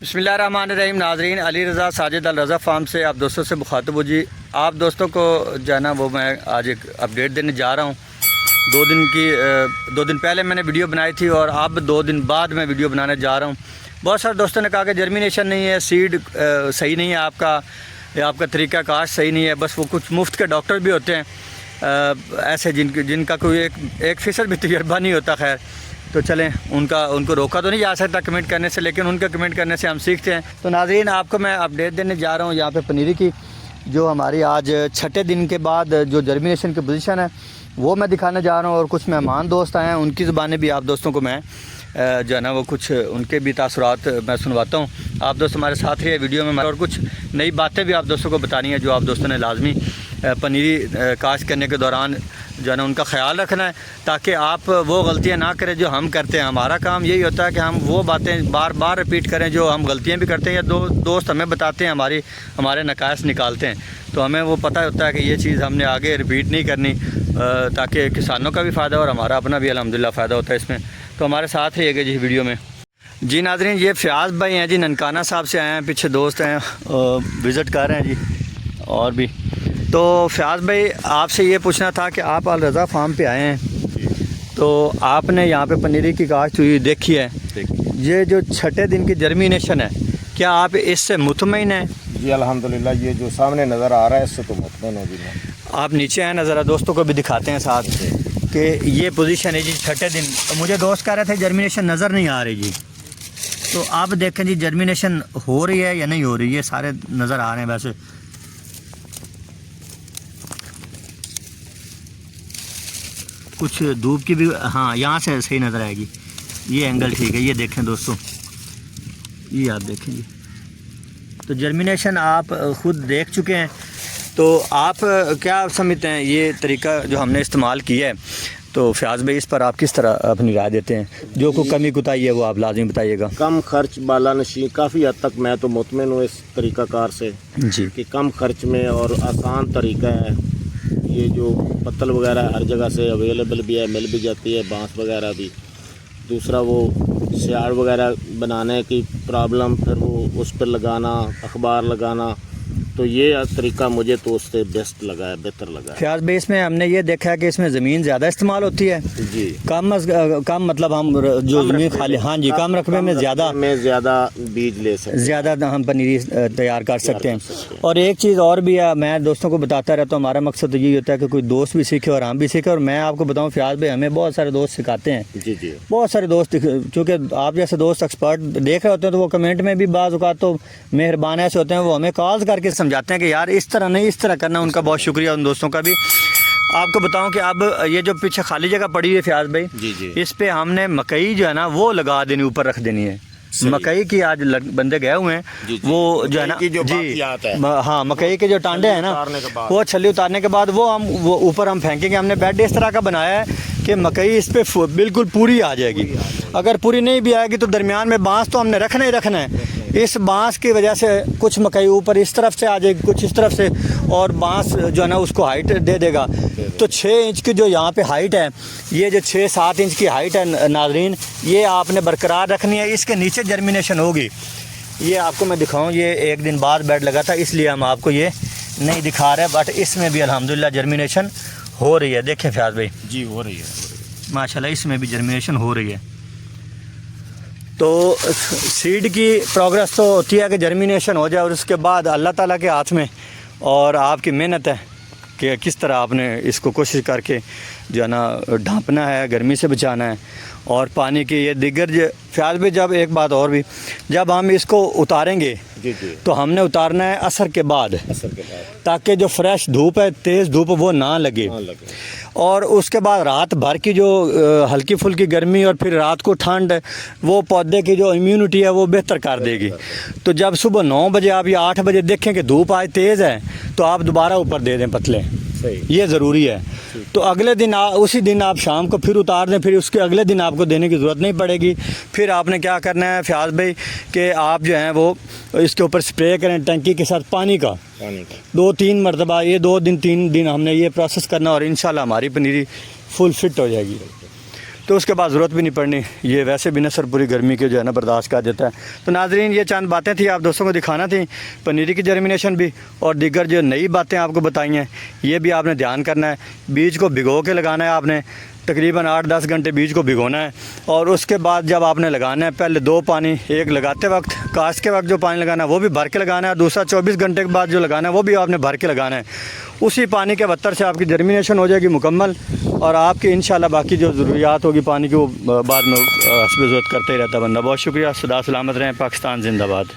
बिस्मिल्लाहिर्रहमानिर्रहीम। नाजरीन, अली रज़ा साजिद अल रज़ा फार्म से आप दोस्तों से मुखातब हूँ जी। आप दोस्तों को जो है ना वो मैं आज एक अपडेट देने जा रहा हूँ। 2 दिन पहले मैंने वीडियो बनाई थी और अब 2 दिन बाद मैं वीडियो बनाने जा रहा हूँ। बहुत सारे दोस्तों ने कहा कि जर्मिनेशन नहीं है, सीड सही नहीं है आपका, या आपका तरीका काश सही नहीं है। बस वो कुछ मुफ्त के डॉक्टर भी होते हैं ऐसे जिनका कोई एक फ़ीसद भी तजर्बा नहीं होता। खैर तो चलें, उनको रोका तो नहीं जा सकता कमेंट करने से, लेकिन उनके कमेंट करने से हम सीखते हैं। तो नाज़रीन, आपको मैं अपडेट देने जा रहा हूँ यहाँ पे पनीरी की, जो हमारी आज 6ठे दिन के बाद जो जर्मिनेशन की पोजीशन है वो मैं दिखाने जा रहा हूँ। और कुछ मेहमान दोस्त आए हैं, उनकी ज़ुबानें भी आप दोस्तों को मैं जो है ना वो कुछ उनके भी तासुरात मैं सुनवाता हूँ। आप दोस्त हमारे साथ रहिए वीडियो में, और कुछ नई बातें भी आप दोस्तों को बतानी है जो आप दोस्तों ने लाजमी पनीरी काश्त करने के दौरान जो है ना उनका ख्याल रखना है, ताकि आप वो गलतियां ना करें जो हम करते हैं। हमारा काम यही होता है कि हम वो बातें बार बार रिपीट करें जो हम गलतियां भी करते हैं, या दोस्त हमें बताते हैं, हमारे नकायस निकालते हैं, तो हमें वो पता होता है कि ये चीज़ हमने आगे रिपीट नहीं करनी, ताकि किसानों का भी फ़ायदा और हमारा अपना भी अल्हम्दुलिल्लाह फ़ायदा होता है इसमें। तो हमारे साथ रहिएगा जी वीडियो में। जी नाज़रीन, ये फ़याज़ भाई हैं जी, ननकाना साहब से आए हैं, पीछे दोस्त हैं विज़िट कर रहे हैं जी। और भी तो फ़याज़ भाई, आपसे ये पूछना था कि आप अल रज़ा फार्म पे आए हैं, तो आपने यहाँ पे पनीरी की काश्त हुई देखी है, ये जो 6ठे दिन की जर्मिनेशन है, क्या आप इससे मुतमईन हैं? जी अल्हम्दुलिल्लाह, ये जो सामने नज़र आ रहा है इससे तो मुतमईन है जी। आप नीचे आए ना, ज़रा दोस्तों को भी दिखाते हैं साथ कि ये पोजीशन है जी 6ठे दिन। तो मुझे दोस्त कह रहे थे जर्मिनेशन नज़र नहीं आ रही जी, तो आप देखें जी जर्मिनेशन हो रही है या नहीं हो रही, ये सारे नज़र आ रहे हैं। वैसे कुछ धूप की भी, हाँ यहाँ से सही नज़र आएगी, ये एंगल ठीक है। ये देखें दोस्तों, ये आप देखें जी, तो जर्मिनेशन आप ख़ुद देख चुके हैं। तो आप क्या समझते हैं ये तरीका जो हमने इस्तेमाल किया है, तो फ़याज़ भाई इस पर आप किस तरह अपनी राय देते हैं? जो कोई कमी कुताही है वो आप लाजिम बताइएगा। कम खर्च बाला नशी, काफ़ी हद तक मैं तो मुतमईन हूँ इस तरीक़ाकार से जी, कि कम खर्च में और आसान तरीका है। ये जो पत्तल वगैरह हर जगह से अवेलेबल भी है, मिल भी जाती है, बांस वगैरह भी। दूसरा वो सियाड़ वगैरह बनाने की प्रॉब्लम, फिर वो उस पर लगाना, अखबार लगाना, तो ये तरीका मुझे तो उससे बेस्ट लगा है, बेहतर लगा है। फ़याज़ भाई, इसमें हमने ये देखा है कि इसमें ज़मीन ज़्यादा इस्तेमाल होती है जी। कम मतलब हम जो ज़मीन खाली, हाँ जी, कम रकबे में ज़्यादा बीज ले सकते हैं, ज़्यादा हम पनीरी तैयार कर सकते हैं। और एक चीज़ और भी है, मैं दोस्तों को बताता रहता हूँ, हमारा मकसद तो यही होता है कि कोई दोस्त भी सीखे और हम भी सीखे। और मैं आपको बताऊँ फ़याज़ भाई, हमें बहुत सारे दोस्त सिखाते हैं जी जी, बहुत सारे दोस्त, क्योंकि आप जैसे दोस्त एक्सपर्ट देख रहे होते हैं, तो वो कमेंट में भी बाज़ औक़ात तो मेहरबान ऐसे होते हैं, वो हमें कॉल करके समझाते हैं कि यार इस तरह नहीं, इस तरह करना। उनका बहुत शुक्रिया उन दोस्तों का भी। आपको बताऊं कि अब ये जो पीछे खाली जगह पड़ी है फ़याज़ भाई, जी जी, इस पे हमने मकई जो है ना वो लगा देनी, ऊपर रख देनी है। मकई की आज बंदे गए हुए हैं, वो जो है ना जी, हाँ, मकई के जो टांडे हैं ना, वो छल्ली उतारने के बाद वो ऊपर हम फेंकेंगे। हमने बेड इस तरह का बनाया है कि मकई इस पर बिल्कुल पूरी आ जाएगी। अगर पूरी नहीं भी आएगी तो दरमियान में बांस तो हमने रखना ही रखना है। इस बांस की वजह से कुछ मकई ऊपर इस तरफ से आ जाएगी, कुछ इस तरफ से, और बांस जो है ना उसको हाइट दे देगा। तो 6 इंच की जो यहाँ पे हाइट है, ये जो 6-7 इंच की हाइट है नाज़रीन, ये आपने बरकरार रखनी है। इसके नीचे जर्मिनेशन होगी। ये आपको मैं दिखाऊँ, ये 1 दिन बाद बेड लगा था, इसलिए हम आपको ये नहीं दिखा रहे, बट इसमें भी अल्हम्दुलिल्लाह जर्मिनेशन हो रही है। देखें फ़याज़ भाई जी, हो रही है माशाल्लाह, इसमें भी जर्मिनेशन हो रही है। तो सीड की प्रोग्रेस तो होती है कि जर्मिनेशन हो जाए, और उसके बाद अल्लाह ताला के हाथ में और आपकी मेहनत है कि किस तरह आपने इसको कोशिश करके जो है ना ढांपना है, गर्मी से बचाना है, और पानी की ये दिगर फ़याज़ भी। जब एक बात और भी, जब हम इसको उतारेंगे जी जी, तो हमने उतारना है असर के बाद, ताकि जो फ्रेश धूप है, तेज़ धूप, वो ना लगे। और उसके बाद रात भर की जो हल्की फुल्की गर्मी और फिर रात को ठंड, वो पौधे की जो इम्यूनिटी है वो बेहतर कर देगी। तो जब सुबह 9 बजे आप या 8 बजे देखें कि धूप आज तेज़ है, तो आप दोबारा ऊपर दे दें पतले, ये ज़रूरी है। तो अगले दिन उसी दिन आप शाम को फिर उतार दें, फिर उसके अगले दिन आपको देने की ज़रूरत नहीं पड़ेगी। फिर आपने क्या करना है फ़याज़ भाई कि आप जो हैं वो इसके ऊपर स्प्रे करें टंकी के साथ पानी का 2-3 मरतबा। ये 2 दिन 3 दिन हमने ये प्रोसेस करना, और इंशाल्लाह हमारी पनीरी फुल फिट हो जाएगी। तो उसके बाद ज़रूरत भी नहीं पड़नी, ये वैसे भी नसर पूरी गर्मी के जो है ना बर्दाश्त कर देता है। तो नाजरीन, ये चंद बातें थी, आप दोस्तों को दिखाना थी, पनीरी की जर्मिनेशन भी और दीगर जो नई बातें आपको बताई हैं ये भी आपने ध्यान करना है। बीज को भिगो के लगाना है आपने, तकरीबन 8-10 घंटे बीज को भिगोना है और उसके बाद जब आपने लगाना है पहले 2 पानी, एक लगाते वक्त, काश्त के वक्त जो पानी लगाना है वो भी भर के लगाना है, दूसरा 24 घंटे के बाद जो लगाना है वो भी आपने भर के लगाना है। उसी पानी के बत्तर से आपकी जर्मिनेशन हो जाएगी मुकम्मल और आपकी इंशाल्लाह बाकी जो ज़रूरियात होगी पानी की वो बाद में हस्ब ज़रूरत करते ही रहता बंदा। बहुत शुक्रिया, सदा सलामत रहें, पाकिस्तान जिंदाबाद।